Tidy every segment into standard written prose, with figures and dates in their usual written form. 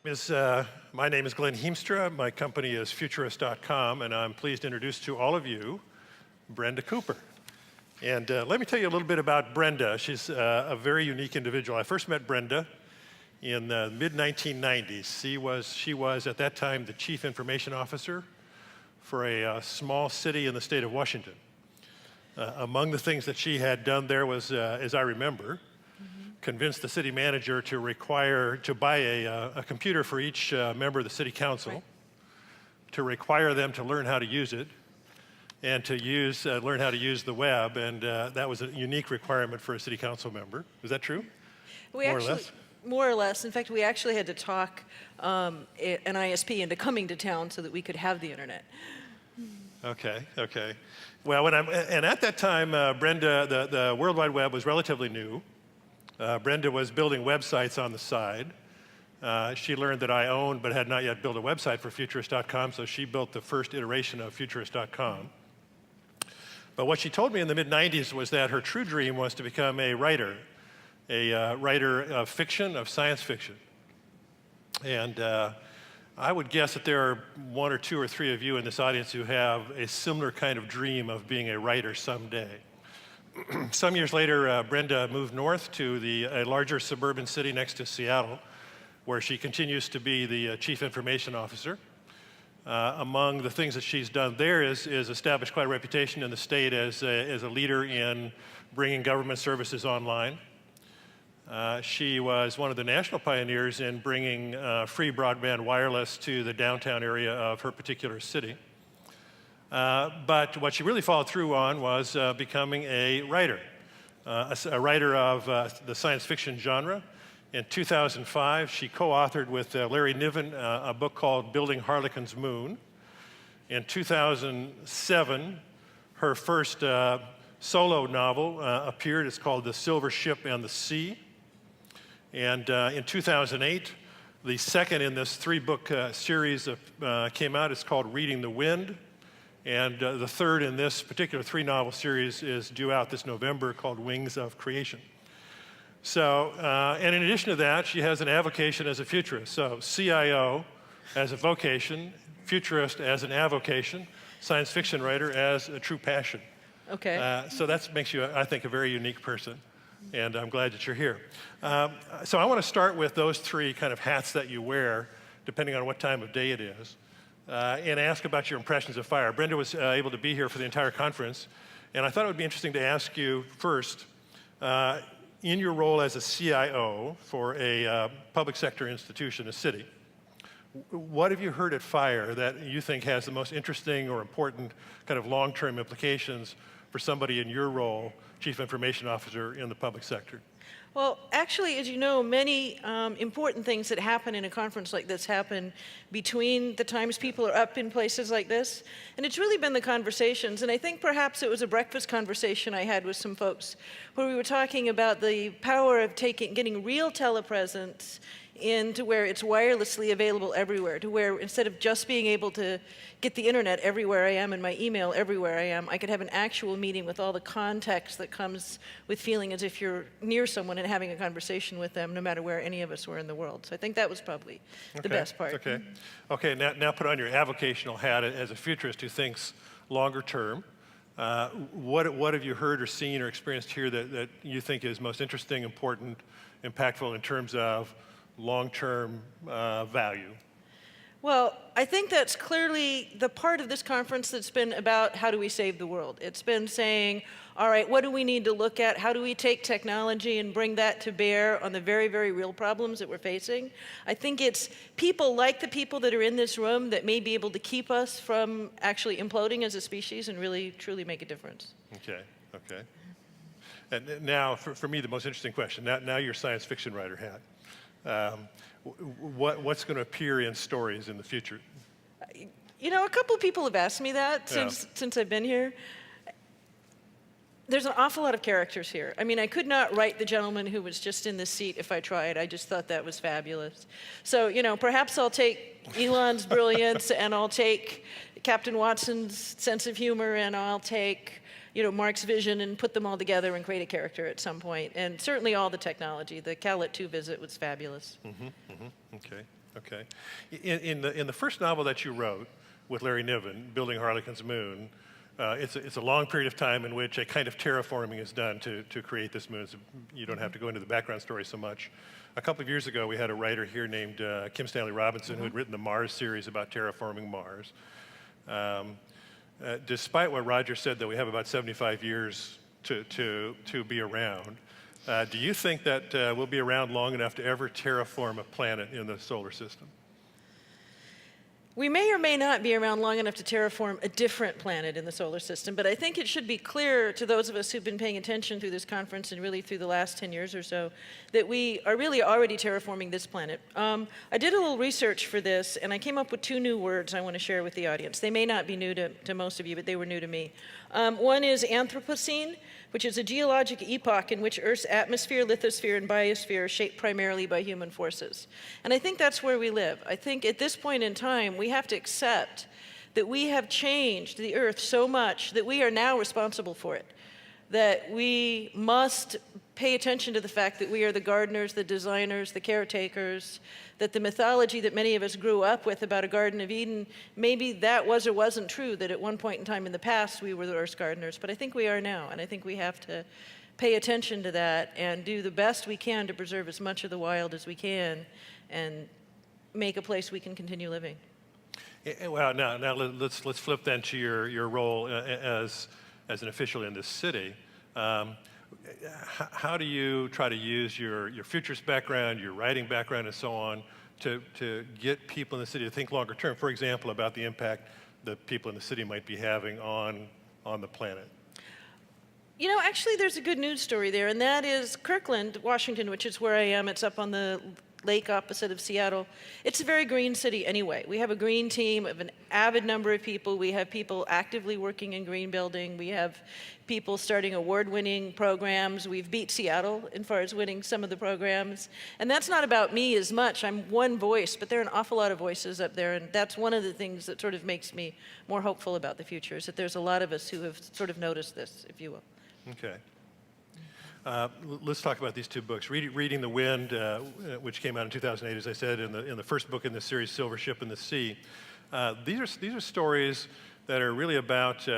My name is Glen Hiemstra. My company is Futurist.com, and I'm pleased to introduce to all of you Brenda Cooper. And let me tell you a little bit about Brenda. She's a very unique individual. I first met Brenda in the mid-1990s. She was, at that time, the Chief Information Officer for a small city in the state of Washington. Among the things that she had done there was, as I remember, convinced the city manager to buy a computer for each member of the city council, to require them to learn how to use it, and to learn how to use the web, and that was a unique requirement for a city council member. Is that true? More or less? More or less. In fact, we actually had to talk an ISP into coming to town so that we could have the internet. Okay. Well, and at that time, Brenda, the World Wide Web was relatively new. Brenda was building websites on the side. She learned that I owned but had not yet built a website for Futurist.com, so she built the first iteration of Futurist.com. But what she told me in the mid-90s was that her true dream was to become a writer of fiction, of science fiction. And I would guess that there are one or two or three of you in this audience who have a similar kind of dream of being a writer someday. Some years later, Brenda moved north to a larger suburban city next to Seattle, where she continues to be the Chief Information Officer. Among the things that she's done there is establish quite a reputation in the state as a leader in bringing government services online. She was one of the national pioneers in bringing free broadband wireless to the downtown area of her particular city. But what she really followed through on was becoming a writer of the science fiction genre. In 2005, she co-authored with Larry Niven a book called Building Harlequin's Moon. In 2007, her first solo novel appeared. It's called The Silver Ship and the Sea. And in 2008, the second in this three-book series came out. It's called Reading the Wind. And the third in this particular three-novel series is due out this November, called Wings of Creation. So, and in addition to that, she has an avocation as a futurist. So CIO as a vocation, futurist as an avocation, science fiction writer as a true passion. Okay. So that makes you, I think, a very unique person. And I'm glad that you're here. So I want to start with those three kind of hats that you wear, depending on what time of day it is. And ask about your impressions of FiRe. Brenda was able to be here for the entire conference, and I thought it would be interesting to ask you first, in your role as a CIO for a public sector institution, a city, what have you heard at FiRe that you think has the most interesting or important kind of long-term implications for somebody in your role, Chief Information Officer in the public sector? Well, actually, as you know, many important things that happen in a conference like this happen between the times people are up in places like this. And it's really been the conversations. And I think perhaps it was a breakfast conversation I had with some folks where we were talking about the power of getting real telepresence into where it's wirelessly available everywhere, to where instead of just being able to get the internet everywhere I am and my email everywhere I am, I could have an actual meeting with all the context that comes with feeling as if you're near someone and having a conversation with them, no matter where any of us were in the world. So I think that was probably the best part. Okay. Now put on your avocational hat as a futurist who thinks longer term. What have you heard or seen or experienced here that you think is most interesting, important, impactful in terms of long-term value? Well, I think that's clearly the part of this conference that's been about how do we save the world. It's been saying, all right, what do we need to look at? How do we take technology and bring that to bear on the very, very real problems that we're facing? I think it's people like the people that are in this room that may be able to keep us from actually imploding as a species and really, truly make a difference. Okay. And now, for me, the most interesting question. Now you're a science fiction writer hat. What's going to appear in stories in the future? You know, a couple of people have asked me that since I've been here. There's an awful lot of characters here. I mean, I could not write the gentleman who was just in this seat if I tried. I just thought that was fabulous. So, you know, perhaps I'll take Elon's brilliance and I'll take Captain Watson's sense of humor and I'll take, you know, Mark's vision and put them all together and create a character at some point. And certainly all the technology. The Calit 2 visit was fabulous. Okay. Okay. In the first novel that you wrote with Larry Niven, Building Harlequin's Moon, it's a long period of time in which a kind of terraforming is done to create this moon. So you don't have to go into the background story so much. A couple of years ago, we had a writer here named Kim Stanley Robinson who had written the Mars series about terraforming Mars. Despite what Roger said, that we have about 75 years to be around, do you think that we'll be around long enough to ever terraform a planet in the solar system? We may or may not be around long enough to terraform a different planet in the solar system, but I think it should be clear to those of us who've been paying attention through this conference and really through the last 10 years or so that we are really already terraforming this planet. I did a little research for this, and I came up with 2 new words I want to share with the audience. They may not be new to most of you, but they were new to me. One is Anthropocene, which is a geologic epoch in which Earth's atmosphere, lithosphere, and biosphere are shaped primarily by human forces. And I think that's where we live. I think at this point in time, we have to accept that we have changed the Earth so much that we are now responsible for it, that we must pay attention to the fact that we are the gardeners, the designers, the caretakers, that the mythology that many of us grew up with about a Garden of Eden, maybe that was or wasn't true, that at one point in time in the past we were the Earth's gardeners, but I think we are now, and I think we have to pay attention to that and do the best we can to preserve as much of the wild as we can and make a place we can continue living. Well, now let's flip then to your role as an official in this city. How do you try to use your futures background, your writing background, and so on to get people in the city to think longer term? For example, about the impact that people in the city might be having on the planet. You know, actually, there's a good news story there, and that is Kirkland, Washington, which is where I am. It's up on the lake opposite of Seattle. It's a very green city anyway. We have a green team of an avid number of people. We have people actively working in green building. We have people starting award-winning programs. We've beat Seattle as far as winning some of the programs. And that's not about me as much. I'm one voice, but there are an awful lot of voices up there, and that's one of the things that sort of makes me more hopeful about the future, is that there's a lot of us who have sort of noticed this, if you will. Okay. Let's talk about these 2 books. Reading the Wind, which came out in 2008, as I said, in the first book in the series, Silver Ship in the Sea. These are stories that are really about,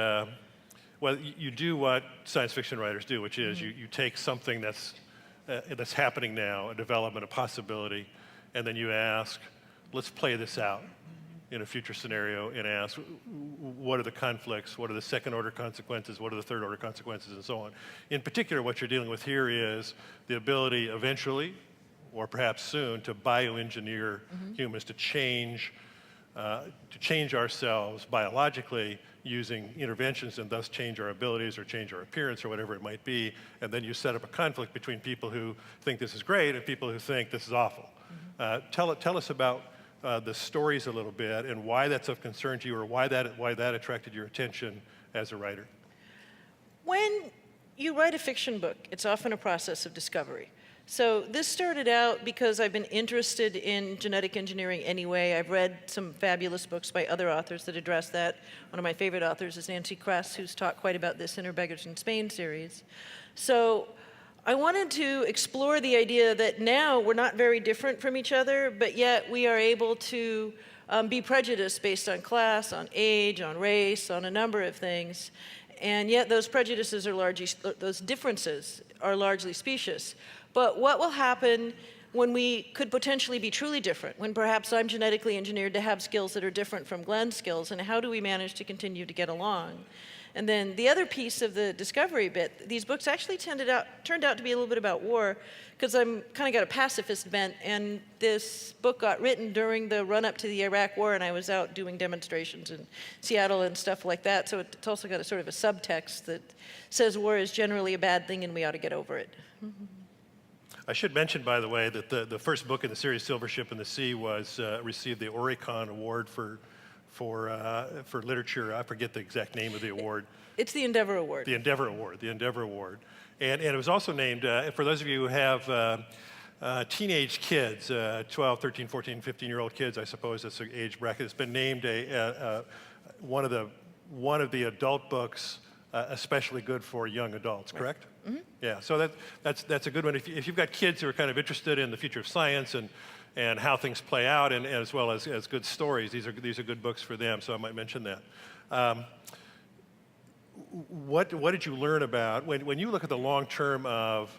well, you do what science fiction writers do, which is you take something that's happening now, a development, a possibility, and then you ask, let's play this out in a future scenario and ask, what are the conflicts, what are the second-order consequences, what are the third-order consequences, and so on. In particular, what you're dealing with here is the ability eventually, or perhaps soon, to bioengineer humans, to change ourselves biologically using interventions and thus change our abilities or change our appearance or whatever it might be, and then you set up a conflict between people who think this is great and people who think this is awful. Tell us about the stories a little bit and why that's of concern to you, or why that attracted your attention as a writer. When you write a fiction book, it's often a process of discovery. So this started out because I've been interested in genetic engineering anyway. I've read some fabulous books by other authors that address that. One of my favorite authors is Nancy Kress, who's talked quite about this in her Beggars in Spain series. So I wanted to explore the idea that now we're not very different from each other, but yet we are able to be prejudiced based on class, on age, on race, on a number of things. And yet those prejudices are largely, those differences are largely specious. But what will happen when we could potentially be truly different, when perhaps I'm genetically engineered to have skills that are different from Glen's skills, and how do we manage to continue to get along? And then the other piece of the discovery bit, these books actually turned out to be a little bit about war, because I'm kind of got a pacifist bent, and this book got written during the run-up to the Iraq War, and I was out doing demonstrations in Seattle and stuff like that, so it's also got a sort of a subtext that says war is generally a bad thing and we ought to get over it. I should mention, by the way, that the first book in the series, Silver Ship in the Sea, received the Oricon Award for literature. I forget the exact name of the award. It's the Endeavor Award. The Endeavor Award. And it was also named, for those of you who have teenage kids, 12, 13, 14, 15-year-old kids, I suppose that's the age bracket, it's been named one of the adult books especially good for young adults, correct? Mm-hmm. Yeah, so that's a good one. If you've got kids who are kind of interested in the future of science and and how things play out, and as well as good stories. These are good books for them, so I might mention that. What did you learn about, when you look at the long term of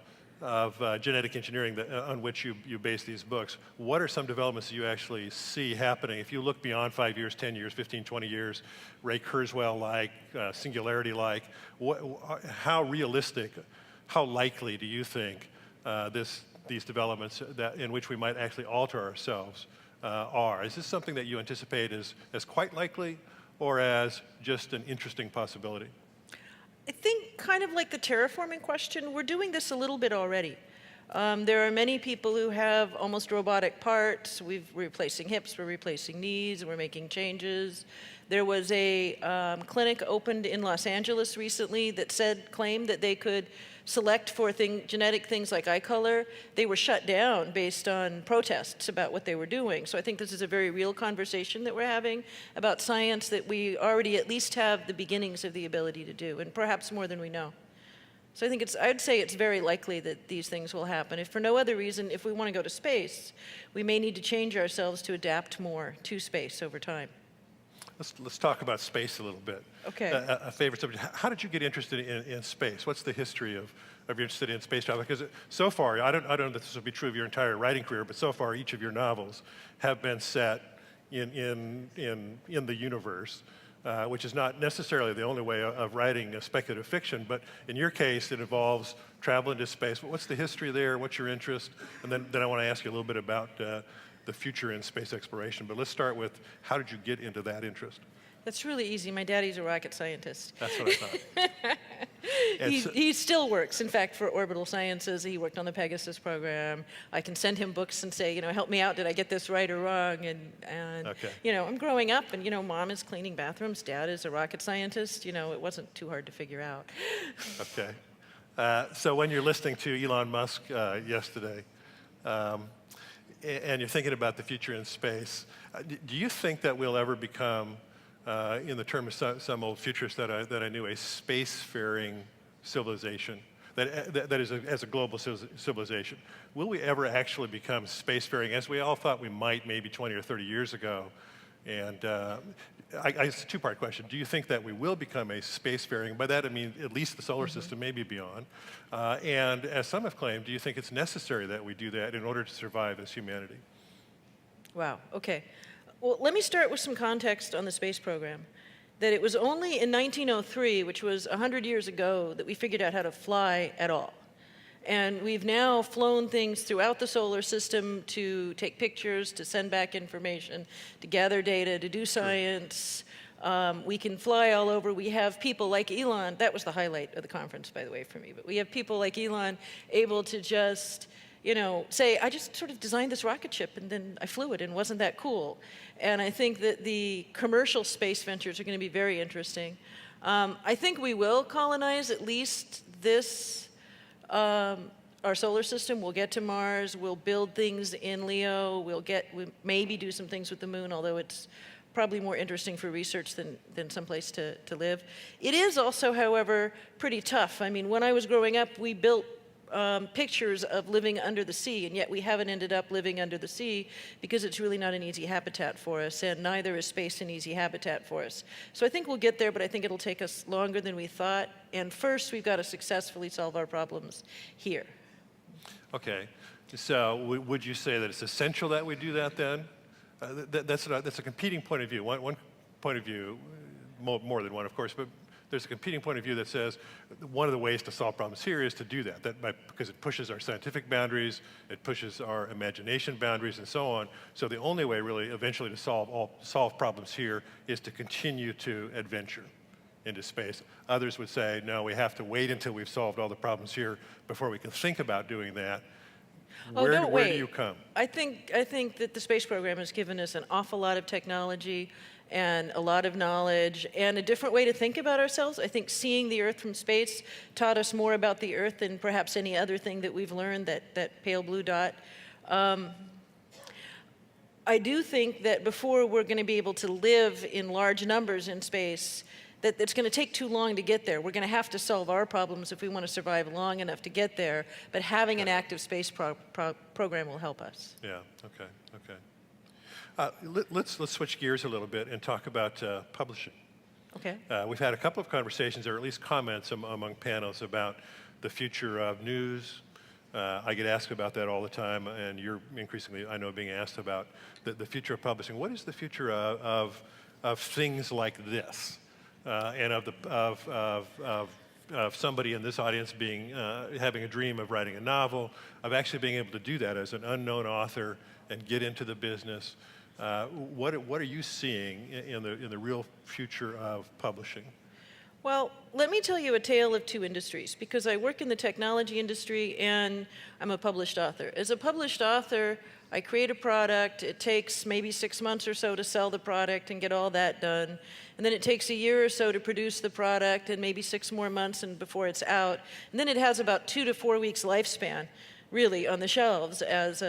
genetic engineering on which you base these books, what are some developments that you actually see happening? If you look beyond 5 years, 10 years, 15, 20 years, Ray Kurzweil-like, Singularity-like, how realistic, how likely do you think these developments in which we might actually alter ourselves are? Is this something that you anticipate as quite likely or as just an interesting possibility? I think kind of like the terraforming question, we're doing this a little bit already. There are many people who have almost robotic parts. We're replacing hips, we're replacing knees, we're making changes. There was a clinic opened in Los Angeles recently that claimed that they could select for genetic things like eye color. They were shut down based on protests about what they were doing. So I think this is a very real conversation that we're having about science that we already at least have the beginnings of the ability to do, and perhaps more than we know. So I think I'd say it's very likely that these things will happen. If for no other reason, if we want to go to space, we may need to change ourselves to adapt more to space over time. Let's talk about space a little bit. Okay. A favorite subject. How did you get interested in space? What's the history of your interest in space travel? Because so far, I don't know that this will be true of your entire writing career, but so far each of your novels have been set in the universe, which is not necessarily the only way of writing a speculative fiction, but in your case, it involves travel into space. What's the history there? What's your interest? And then I want to ask you a little bit about the future in space exploration. But let's start with, how did you get into that interest? That's really easy. My daddy's a rocket scientist. That's what I thought. He still works, in fact, for orbital sciences. He worked on the Pegasus program. I can send him books and say, help me out. Did I get this right or wrong? And okay. I'm growing up, and, mom is cleaning bathrooms. Dad is a rocket scientist. It wasn't too hard to figure out. Okay. So when you're listening to Elon Musk yesterday, and you're thinking about the future in space, do you think that we'll ever become, in the term of some old futurists that I knew, a spacefaring civilization, that is as a global civilization? Will we ever actually become spacefaring, as we all thought we might maybe 20 or 30 years ago? And it's a two-part question. Do you think that we will become a spacefaring? By that I mean at least the solar system, maybe beyond. And as some have claimed, do you think it's necessary that we do that in order to survive as humanity? Wow, okay. Well, let me start with some context on the space program. That it was only in 1903, which was 100 years ago, that we figured out how to fly at all. And we've now flown things throughout the solar system to take pictures, to send back information, to gather data, to do science. We can fly all over. We have people like Elon. That was the highlight of the conference, by the way, for me. But we have people like Elon able to just, say, I just sort of designed this rocket ship and then I flew it, and wasn't that cool? And I think that the commercial space ventures are going to be very interesting. I think we will colonize at least this. Our solar system. We'll get to Mars. We'll build things in Leo. We'll maybe do some things with the moon, although it's probably more interesting for research than someplace to live. It is also, however, pretty tough. I mean, when I was growing up, we built pictures of living under the sea, and yet we haven't ended up living under the sea because it's really not an easy habitat for us, and neither is space an easy habitat for us. So I think we'll get there, but I think it'll take us longer than we thought. And first, we've got to successfully solve our problems here. Okay. So would you say that it's essential that we do that then? That's a competing point of view. One point of view, more than one, of course, but there's a competing point of view that says one of the ways to solve problems here is to do that because it pushes our scientific boundaries, it pushes our imagination boundaries, and so on. So the only way, really, eventually to solve problems here is to continue to adventure into space. Others would say, no, we have to wait until we've solved all the problems here before we can think about doing that. Where do you come? I think that the space program has given us an awful lot of technology and a lot of knowledge and a different way to think about ourselves. I think seeing the Earth from space taught us more about the Earth than perhaps any other thing that we've learned, that pale blue dot. I do think that before we're going to be able to live in large numbers in space, that it's going to take too long to get there. We're going to have to solve our problems if we want to survive long enough to get there, but having an active space program will help us. Yeah, okay, okay. Let's switch gears a little bit and talk about publishing. Okay. We've had a couple of conversations, or at least comments among panels about the future of news. I get asked about that all the time, and you're increasingly, I know, being asked about the future of publishing. What is the future of things like this, and of somebody in this audience being having a dream of writing a novel, of actually being able to do that as an unknown author and get into the business? What are you seeing in the real future of publishing? Well, let me tell you a tale of two industries, because I work in the technology industry and I'm a published author. As a published author, I create a product. It takes maybe 6 months or so to sell the product and get all that done. And then it takes a year or so to produce the product, and maybe 6 more months before it's out. And then it has about 2 to 4 weeks lifespan, really, on the shelves as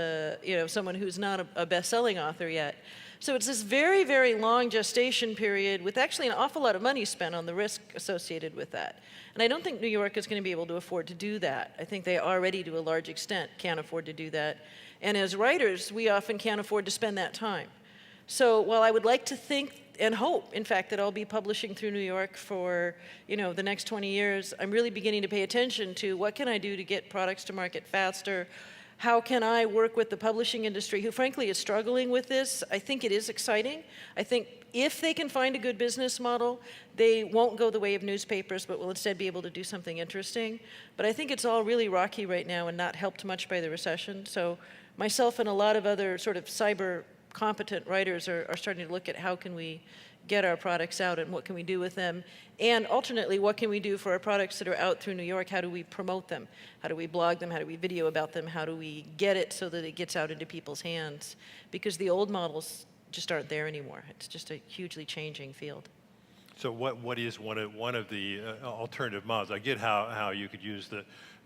someone who's not a best-selling author yet. So it's this very, very long gestation period with actually an awful lot of money spent on the risk associated with that. And I don't think New York is going to be able to afford to do that. I think they already, to a large extent, can't afford to do that. And as writers, we often can't afford to spend that time. So while I would like to think and hope, in fact, that I'll be publishing through New York for the next 20 years, I'm really beginning to pay attention to what can I do to get products to market faster. How can I work with the publishing industry, who frankly is struggling with this? I think it is exciting. I think if they can find a good business model, they won't go the way of newspapers, but will instead be able to do something interesting. But I think it's all really rocky right now and not helped much by the recession. So myself and a lot of other sort of cyber competent writers are starting to look at how can we get our products out and what can we do with them. And alternately, what can we do for our products that are out through New York? How do we promote them? How do we blog them? How do we video about them? How do we get it so that it gets out into people's hands? Because the old models just aren't there anymore. It's just a hugely changing field. So what is one of the alternative models? I get how you could use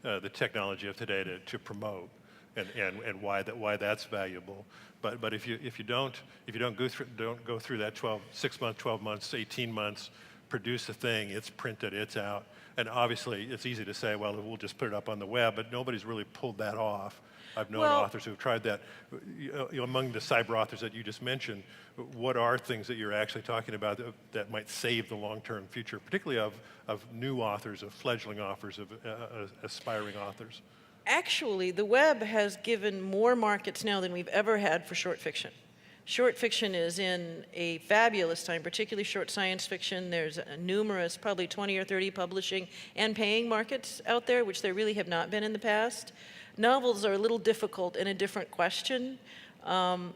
the technology of today to promote and why that's valuable. But if you don't go through that 6 months, 12 months, 18 months, produce a thing, it's printed, it's out, and obviously it's easy to say, well, we'll just put it up on the web, but nobody's really pulled that off. I've known authors who've tried that. Among the cyber authors that you just mentioned, what are things that you're actually talking about that might save the long-term future, particularly of new authors, of fledgling authors, of aspiring authors? Actually, the web has given more markets now than we've ever had for short fiction. Short fiction is in a fabulous time, particularly short science fiction. There's numerous, probably 20 or 30 publishing and paying markets out there, which there really have not been in the past. Novels are a little difficult and a different question. And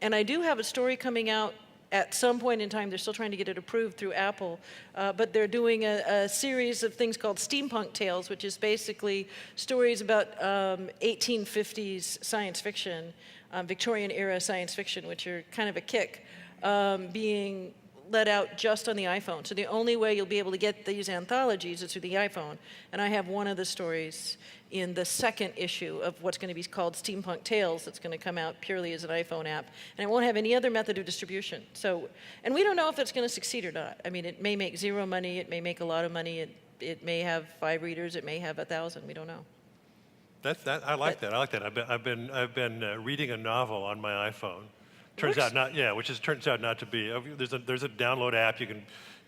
I do have a story coming out at some point in time. They're still trying to get it approved through Apple, but they're doing a series of things called steampunk tales, which is basically stories about 1850s science fiction, Victorian era science fiction, which are kind of a kick, being let out just on the iPhone. So the only way you'll be able to get these anthologies is through the iPhone. And I have one of the stories in the second issue of what's going to be called Steampunk Tales that's going to come out purely as an iPhone app. And it won't have any other method of distribution. So, and we don't know if it's going to succeed or not. I mean, it may make zero money. It may make a lot of money. It may have 5 readers. It may have 1,000. We don't know. I like that. I've been reading a novel on my iPhone. Turns out not, yeah, turns out not to be. There's a download app you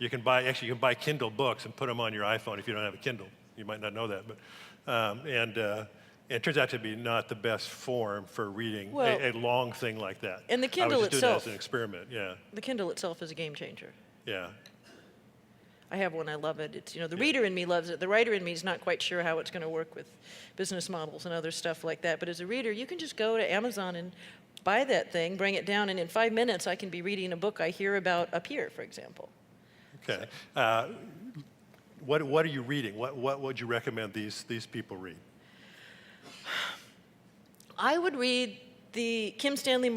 can buy. Actually, you can buy Kindle books and put them on your iPhone if you don't have a Kindle. You might not know that, but it turns out to be not the best form for reading a long thing like that. And the Kindle I was just itself, doing that as an experiment. Yeah. The Kindle itself is a game changer. Yeah. I have one. I love it. It's the reader in me loves it. The writer in me is not quite sure how it's going to work with business models and other stuff like that. But as a reader, you can just go to Amazon and buy that thing, bring it down, and in 5 minutes I can be reading a book I hear about up here, for example. Okay. What are you reading? What would you recommend these people read? I would read the Kim Stanley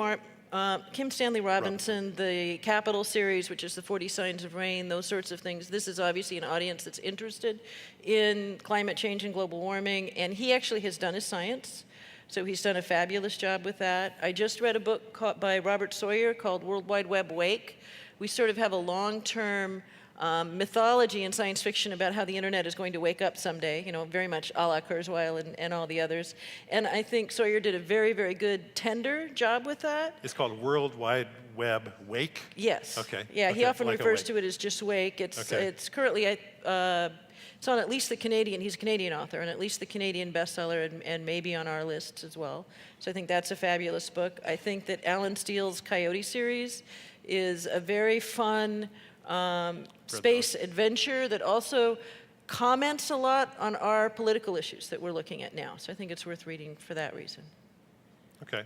Robinson, the Capital series, which is the 40 Signs of Rain, those sorts of things. This is obviously an audience that's interested in climate change and global warming, and he actually has done his science. So he's done a fabulous job with that. I just read a book by Robert Sawyer called World Wide Web Wake. We sort of have a long-term mythology and science fiction about how the internet is going to wake up someday, very much a la Kurzweil and all the others. And I think Sawyer did a very, very good tender job with that. It's called World Wide Web Wake? Yes. Okay. Yeah, he Okay, often like a refers wake. to it as just Wake. Okay. It's currently, it's on at least the Canadian, he's a Canadian author, and at least the Canadian bestseller and maybe on our lists as well. So I think that's a fabulous book. I think that Alan Steele's Coyote series is a very fun space adventure that also comments a lot on our political issues that we're looking at now. So I think it's worth reading for that reason. Okay.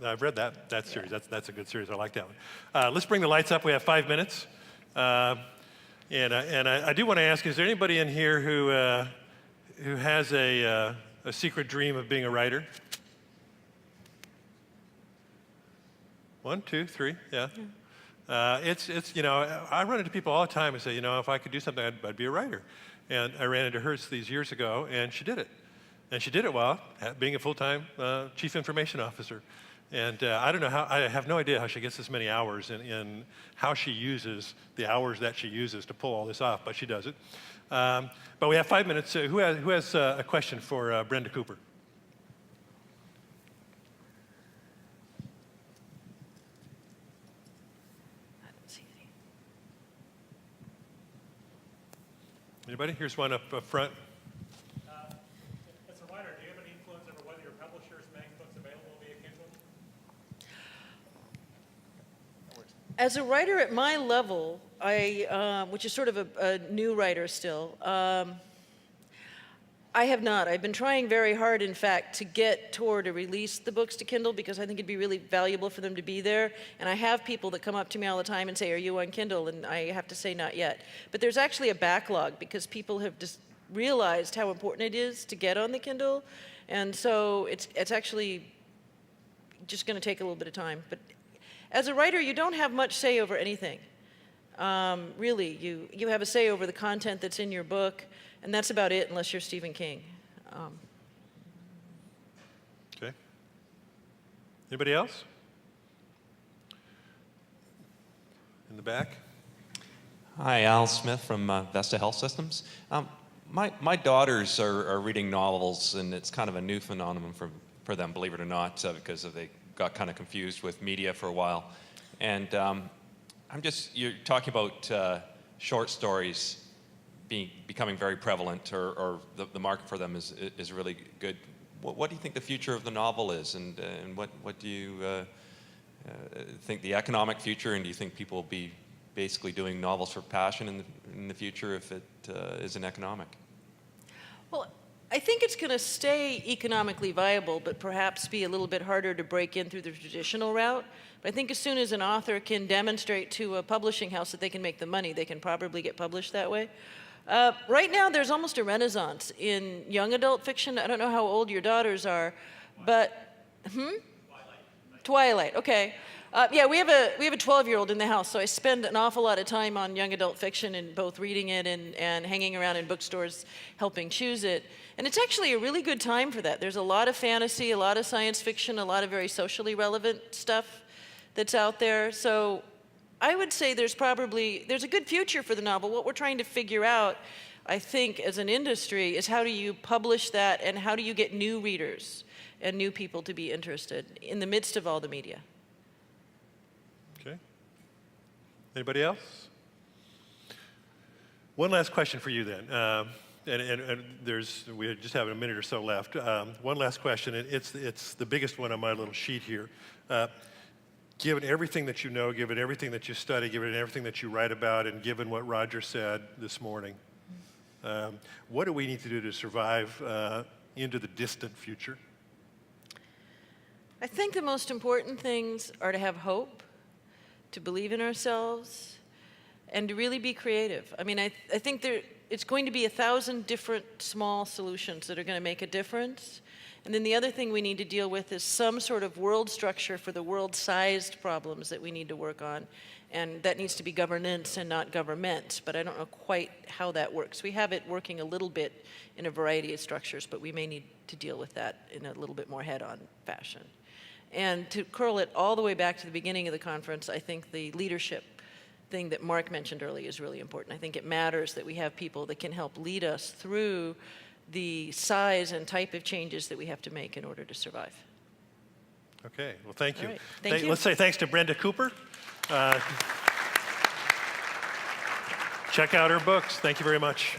I've read that series. That's a good series. I like that one. Let's bring the lights up. We have 5 minutes. And I do want to ask, is there anybody in here who has a secret dream of being a writer? 1, 2, 3, yeah. It's I run into people all the time and say, if I could do something, I'd be a writer. And I ran into her these years ago, and she did it. And she did it while being a full-time chief information officer. And I don't know how, I have no idea how she gets this many hours in how she uses the hours that she uses to pull all this off, but she does it. But we have 5 minutes. Who has a question for Brenda Cooper? Anybody? Here's one up front. As a writer, do you have any influence over whether your publishers make books available via Kindle? As a writer at my level, which is sort of a new writer still, I have not. I've been trying very hard, in fact, to get Tor to release the books to Kindle because I think it'd be really valuable for them to be there. And I have people that come up to me all the time and say, "Are you on Kindle?" And I have to say, not yet. But there's actually a backlog because people have just realized how important it is to get on the Kindle. And so it's actually just going to take a little bit of time. But as a writer, you don't have much say over anything. Really, you have a say over the content that's in your book. And that's about it, unless you're Stephen King. Okay. Anybody else? In the back? Hi, Al Smith from Vesta Health Systems. My daughters are reading novels, and it's kind of a new phenomenon for them, believe it or not, because they got kind of confused with media for a while. And you're talking about short stories becoming very prevalent, or the market for them is really good. What do you think the future of the novel is, and what do you think the economic future, and do you think people will be basically doing novels for passion in the future if it isn't economic? Well, I think it's going to stay economically viable, but perhaps be a little bit harder to break in through the traditional route. But I think as soon as an author can demonstrate to a publishing house that they can make the money, they can probably get published that way. Right now, there's almost a renaissance in young adult fiction. I don't know how old your daughters are, but Twilight. Okay. Yeah, we have a 12-year-old in the house, so I spend an awful lot of time on young adult fiction and both reading it and hanging around in bookstores helping choose it. And it's actually a really good time for that. There's a lot of fantasy, a lot of science fiction, a lot of very socially relevant stuff that's out there. So I would say there's a good future for the novel. What we're trying to figure out, I think, as an industry, is how do you publish that and how do you get new readers and new people to be interested in the midst of all the media. Okay. Anybody else? One last question for you then. And we just have a minute or so left. One last question, and it's the biggest one on my little sheet here. Given everything that you know, given everything that you study, given everything that you write about, and given what Roger said this morning, what do we need to do to survive into the distant future? I think the most important things are to have hope, to believe in ourselves, and to really be creative. I mean, I think it's going to be 1,000 different small solutions that are going to make a difference. And then the other thing we need to deal with is some sort of world structure for the world-sized problems that we need to work on. And that needs to be governance and not government, but I don't know quite how that works. We have it working a little bit in a variety of structures, but we may need to deal with that in a little bit more head-on fashion. And to curl it all the way back to the beginning of the conference, I think the leadership thing that Mark mentioned earlier is really important. I think it matters that we have people that can help lead us through the size and type of changes that we have to make in order to survive. Okay, well, thank you. All right. Thank you. Let's say thanks to Brenda Cooper. Check out her books. Thank you very much.